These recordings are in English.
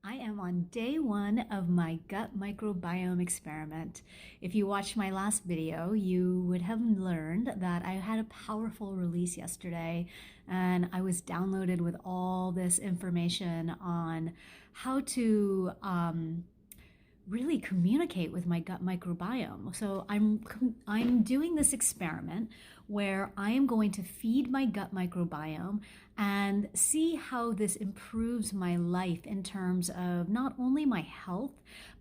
I am on day one of my gut microbiome experiment. If you watched my last video, you would have learned that I had a powerful release yesterday and I was downloaded with all this information on how to really communicate with my gut microbiome. So I'm doing this experiment where I am going to feed my gut microbiome and see how this improves my life in terms of not only my health,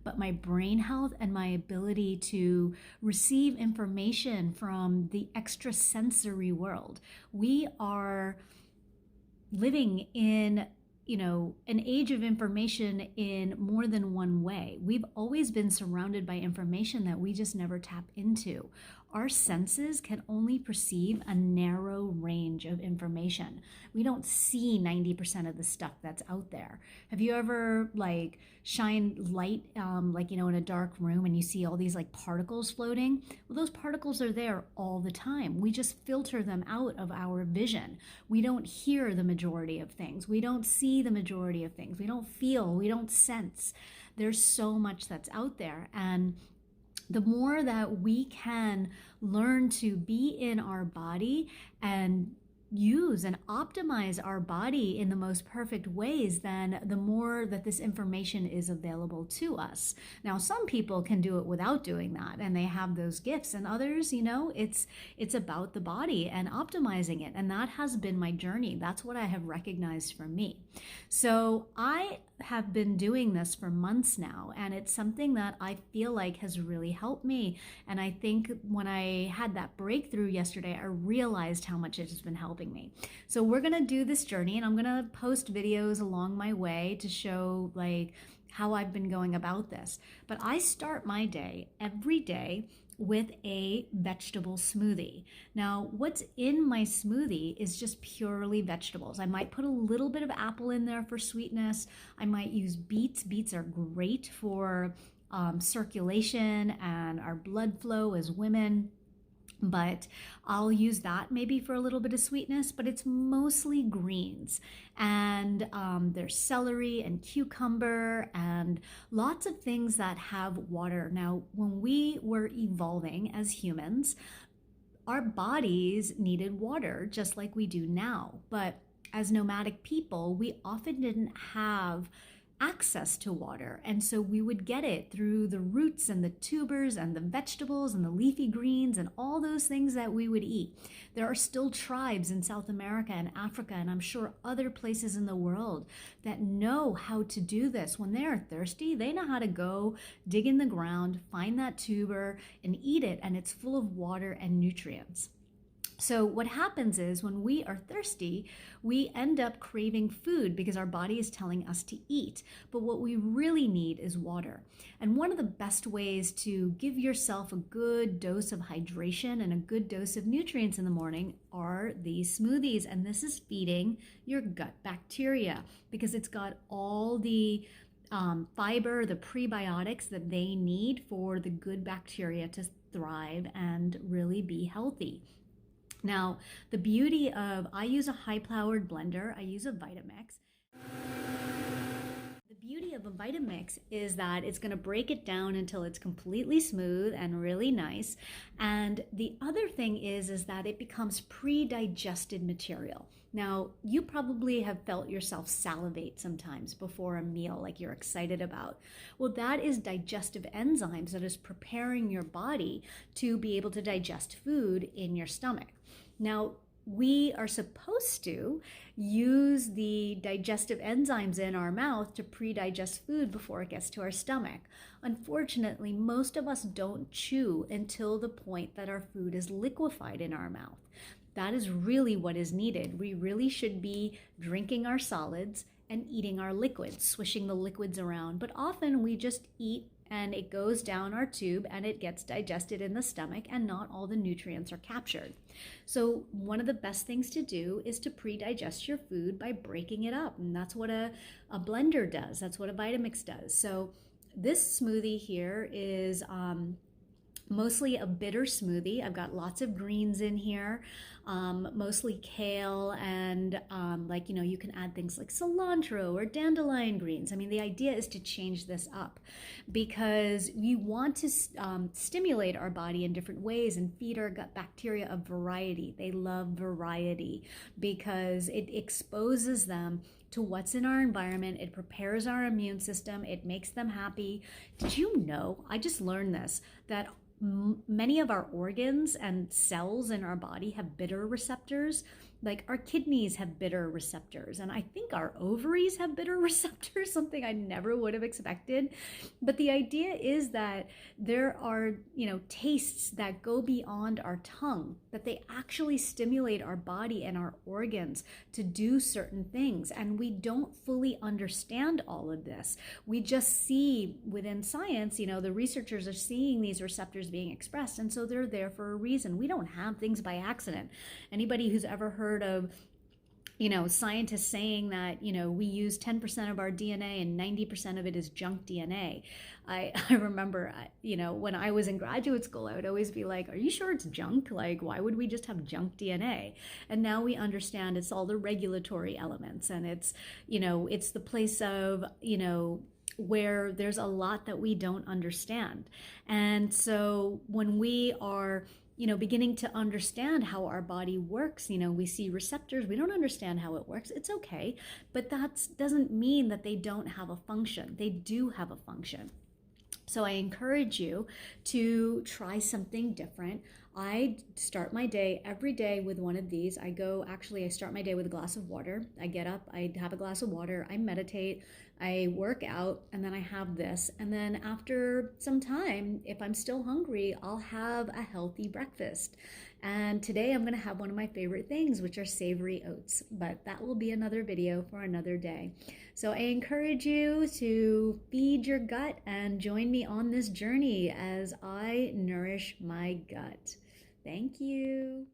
but my brain health and my ability to receive information from the extrasensory world. We are living in an age of information in more than one way. We've always been surrounded by information that we just never tap into. Our senses can only perceive a narrow range of information. We don't see 90% of the stuff that's out there. Have you ever shined light in a dark room and you see all these particles floating? Well, those particles are there all the time. We just filter them out of our vision. We don't hear the majority of things. We don't see the majority of things. We don't feel, we don't sense. There's so much that's out there, and the more that we can learn to be in our body and use and optimize our body in the most perfect ways, then the more that this information is available to us. Now, some people can do it without doing that and they have those gifts, and others, it's about the body and optimizing it. And that has been my journey. That's what I have recognized for me. So I have been doing this for months now, and it's something that I feel like has really helped me. And I think when I had that breakthrough yesterday, I realized how much it has been helping me. So we're gonna do this journey, and I'm gonna post videos along my way to show how I've been going about this. But I start my day every day with a vegetable smoothie. Now, what's in my smoothie is just purely vegetables. I might put a little bit of apple in there for sweetness. I might use beets. Beets are great for circulation and our blood flow as women. But I'll use that maybe for a little bit of sweetness, but it's mostly greens. And there's celery and cucumber and lots of things that have water. Now, when we were evolving as humans, our bodies needed water just like we do now. But as nomadic people, we often didn't have access to water, and so we would get it through the roots and the tubers and the vegetables and the leafy greens and all those things that we would eat. There are still tribes in South America and Africa, and I'm sure other places in the world, that know how to do this. When they are thirsty, they know how to go dig in the ground, find that tuber and eat it, and it's full of water and nutrients. So what happens is when we are thirsty, we end up craving food because our body is telling us to eat. But what we really need is water. And one of the best ways to give yourself a good dose of hydration and a good dose of nutrients in the morning are these smoothies. And this is feeding your gut bacteria because it's got all the fiber, the prebiotics that they need for the good bacteria to thrive and really be healthy. Now, the beauty of, I use a high-powered blender, I use a Vitamix. The beauty of a Vitamix is that it's going to break it down until it's completely smooth and really nice. And the other thing is that it becomes pre-digested material. Now, you probably have felt yourself salivate sometimes before a meal, like you're excited about. Well, that is digestive enzymes that is preparing your body to be able to digest food in your stomach. Now, we are supposed to use the digestive enzymes in our mouth to pre-digest food before it gets to our stomach. Unfortunately, most of us don't chew until the point that our food is liquefied in our mouth. That is really what is needed. We really should be drinking our solids and eating our liquids, swishing the liquids around. But often we just eat and it goes down our tube and it gets digested in the stomach, and not all the nutrients are captured. So one of the best things to do is to pre-digest your food by breaking it up. And that's what a blender does. That's what a Vitamix does. So this smoothie here is mostly a bitter smoothie. I've got lots of greens in here. mostly kale, and like, you can add things like cilantro or dandelion greens. I mean, the idea is to change this up because we want to stimulate our body in different ways and feed our gut bacteria a variety. They love variety because it exposes them to what's in our environment. It prepares our immune system. It makes them happy. Did you know, I just learned this, that many of our organs and cells in our body have bitter receptors. Like our kidneys have bitter receptors, and I think our ovaries have bitter receptors, something I never would have expected. But the idea is that there are, tastes that go beyond our tongue, that they actually stimulate our body and our organs to do certain things. And we don't fully understand all of this. We just see within science, the researchers are seeing these receptors being expressed, and so they're there for a reason. We don't have things by accident. Anybody who's ever heard of scientists saying that, we use 10% of our DNA and 90% of it is junk DNA. I remember, when I was in graduate school, I would always be like, are you sure it's junk? Like, why would we just have junk DNA? And now we understand it's all the regulatory elements, and it's the place of, where there's a lot that we don't understand. And so when we are beginning to understand how our body works, we see receptors, we don't understand how it works. It's okay, but that doesn't mean that they don't have a function. They do have a function. So I encourage you to try something different. I start my day every day with one of these. I start my day with a glass of water. I get up, I have a glass of water, I meditate, I work out, and then I have this. And then after some time, if I'm still hungry, I'll have a healthy breakfast. And today I'm going to have one of my favorite things, which are savory oats, but that will be another video for another day. So I encourage you to feed your gut and join me on this journey as I nourish my gut. Thank you.